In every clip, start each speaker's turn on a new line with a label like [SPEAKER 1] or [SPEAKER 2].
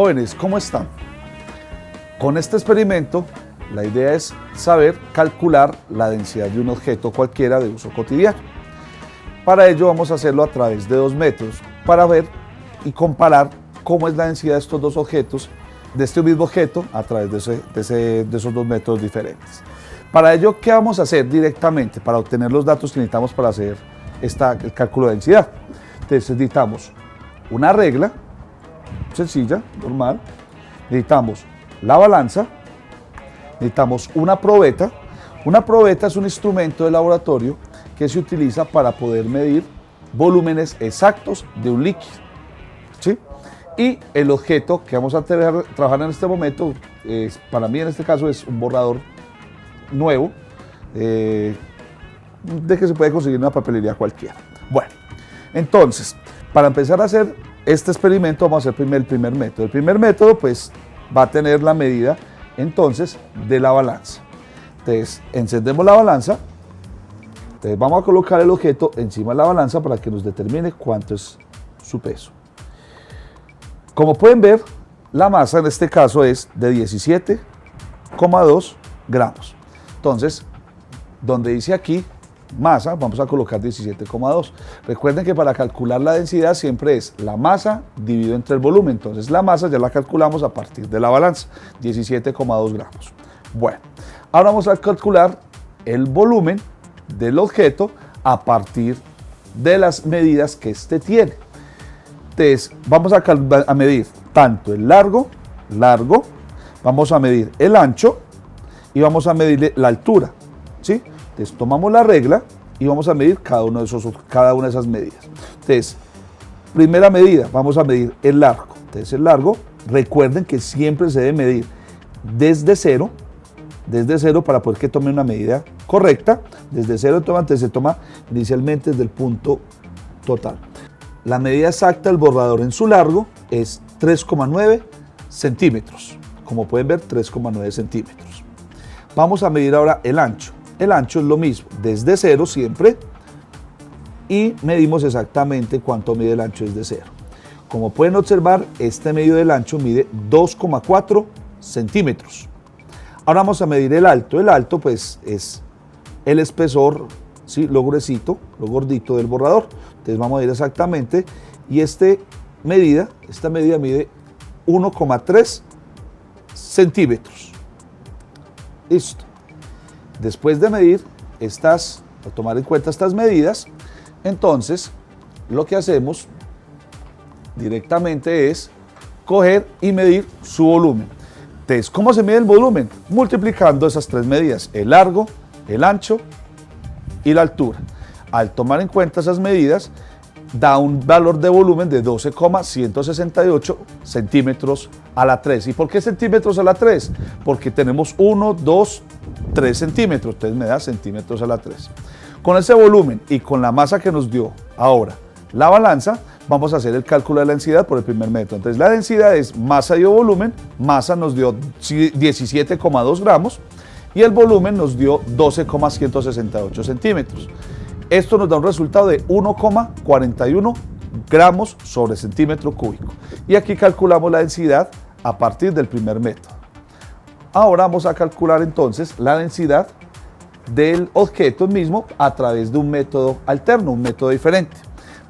[SPEAKER 1] Jóvenes, ¿cómo están? Con este experimento, la idea es saber calcular la densidad de un objeto cualquiera de uso cotidiano. Para ello vamos a hacerlo a través de dos métodos, para ver y comparar cómo es la densidad de estos dos objetos, de este mismo objeto, a través de esos dos métodos diferentes. Para ello, ¿qué vamos a hacer directamente para obtener los datos que necesitamos para hacer el cálculo de densidad? Entonces necesitamos una regla sencilla, normal, necesitamos la balanza, necesitamos una probeta. Una probeta es un instrumento de laboratorio que se utiliza para poder medir volúmenes exactos de un líquido, ¿sí? Y el objeto que vamos a trabajar en este momento, para mí en este caso es un borrador nuevo, de que se puede conseguir en una papelería cualquiera. Bueno, entonces, para empezar a hacer este experimento vamos a hacer el primer método. El primer método pues va a tener la medida entonces de la balanza. Entonces encendemos la balanza, entonces vamos a colocar el objeto encima de la balanza para que nos determine cuánto es su peso. Como pueden ver, la masa en este caso es de 17,2 gramos. Entonces, donde dice aquí masa, vamos a colocar 17,2. Recuerden que para calcular la densidad siempre es la masa dividido entre el volumen. Entonces la masa ya la calculamos a partir de la balanza, 17,2 gramos. Bueno, ahora vamos a calcular el volumen del objeto a partir de las medidas que este tiene. Entonces vamos a medir tanto el largo, vamos a medir el ancho y vamos a medir la altura, ¿sí? Entonces tomamos la regla y vamos a medir cada una de esas medidas. Entonces, primera medida, vamos a medir el largo. Entonces el largo, recuerden que siempre se debe medir desde cero para poder que tome una medida correcta. Desde cero entonces se toma inicialmente desde el punto total. La medida exacta del borrador en su largo es 3,9 centímetros. Como pueden ver, 3,9 centímetros. Vamos a medir ahora el ancho. El ancho es lo mismo, desde cero siempre, y medimos exactamente cuánto mide el ancho desde cero. Como pueden observar, este medio del ancho mide 2,4 centímetros. Ahora vamos a medir el alto. El alto pues es el espesor, ¿sí? Lo gruesito, lo gordito del borrador. Entonces vamos a medir exactamente, y esta medida mide 1,3 centímetros. Listo. Después de medir o tomar en cuenta estas medidas, entonces lo que hacemos directamente es coger y medir su volumen. Entonces, ¿cómo se mide el volumen? Multiplicando esas tres medidas, el largo, el ancho y la altura. Al tomar en cuenta esas medidas, da un valor de volumen de 12,168 centímetros a la 3. ¿Y por qué centímetros a la 3? Porque tenemos 1, 2, 3 centímetros, entonces me da centímetros a la 3. Con ese volumen y con la masa que nos dio ahora la balanza, vamos a hacer el cálculo de la densidad por el primer método. Entonces la densidad es masa dio volumen, masa nos dio 17,2 gramos y el volumen nos dio 12,168 centímetros. Esto nos da un resultado de 1,41 gramos sobre centímetro cúbico. Y aquí calculamos la densidad a partir del primer método. Ahora vamos a calcular entonces la densidad del objeto mismo a través de un método alterno, un método diferente.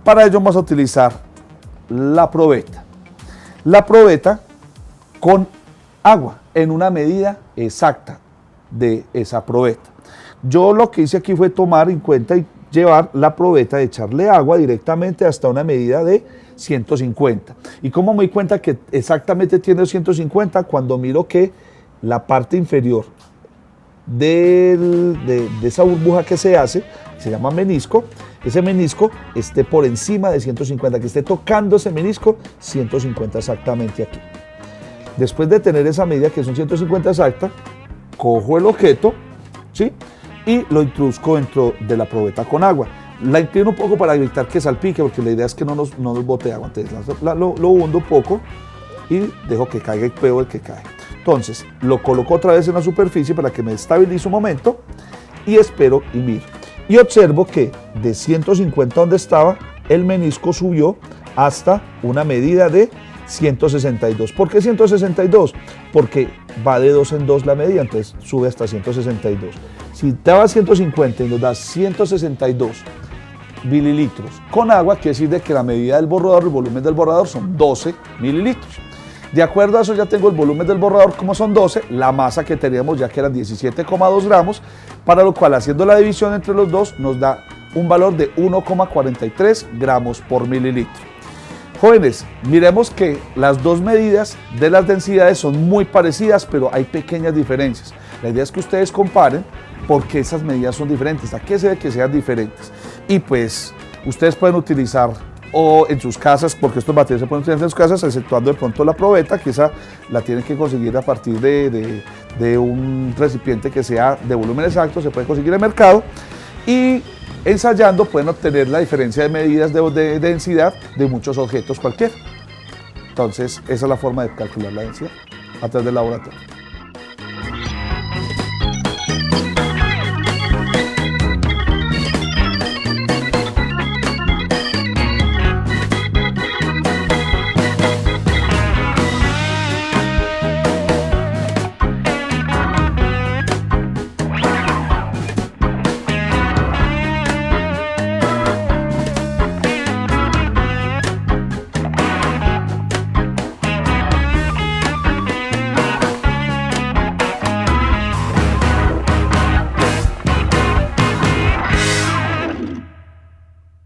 [SPEAKER 1] Para ello vamos a utilizar la probeta. La probeta con agua en una medida exacta de esa probeta. Yo lo que hice aquí fue tomar en cuenta y llevar la probeta, echarle agua directamente hasta una medida de 150. ¿Y cómo me di cuenta que exactamente tiene 150? Cuando miro que la parte inferior de esa burbuja que se hace, se llama menisco, ese menisco esté por encima de 150, que esté tocando ese menisco 150 exactamente aquí. Después de tener esa medida que son 150 exacta, cojo el objeto, ¿sí? Y lo introduzco dentro de la probeta con agua. La inclino un poco para evitar que salpique, porque la idea es que no nos bote agua. Entonces lo hundo un poco y dejo que caiga y pruebo el que cae. Entonces lo coloco otra vez en la superficie para que me estabilice un momento y espero y miro. Y observo que de 150 donde estaba, el menisco subió hasta una medida de 162. ¿Por qué 162? Porque va de 2 en 2 la medida, entonces sube hasta 162. Si daba 150 y nos da 162 mililitros con agua, quiere decir de que la medida del borrador, el volumen del borrador son 12 mililitros. De acuerdo a eso ya tengo el volumen del borrador, como son 12, la masa que teníamos ya que eran 17,2 gramos, para lo cual haciendo la división entre los dos nos da un valor de 1,43 gramos por mililitro. Jóvenes, miremos que las dos medidas de las densidades son muy parecidas, pero hay pequeñas diferencias. La idea es que ustedes comparen por qué esas medidas son diferentes, a qué se debe que sean diferentes. Y pues ustedes pueden utilizar o en sus casas, porque estos materiales se pueden utilizar en sus casas, exceptuando de pronto la probeta, que esa la tienen que conseguir a partir de un recipiente que sea de volumen exacto, se puede conseguir en el mercado, y ensayando pueden obtener la diferencia de medidas de densidad de muchos objetos cualquiera. Entonces, esa es la forma de calcular la densidad a través del laboratorio.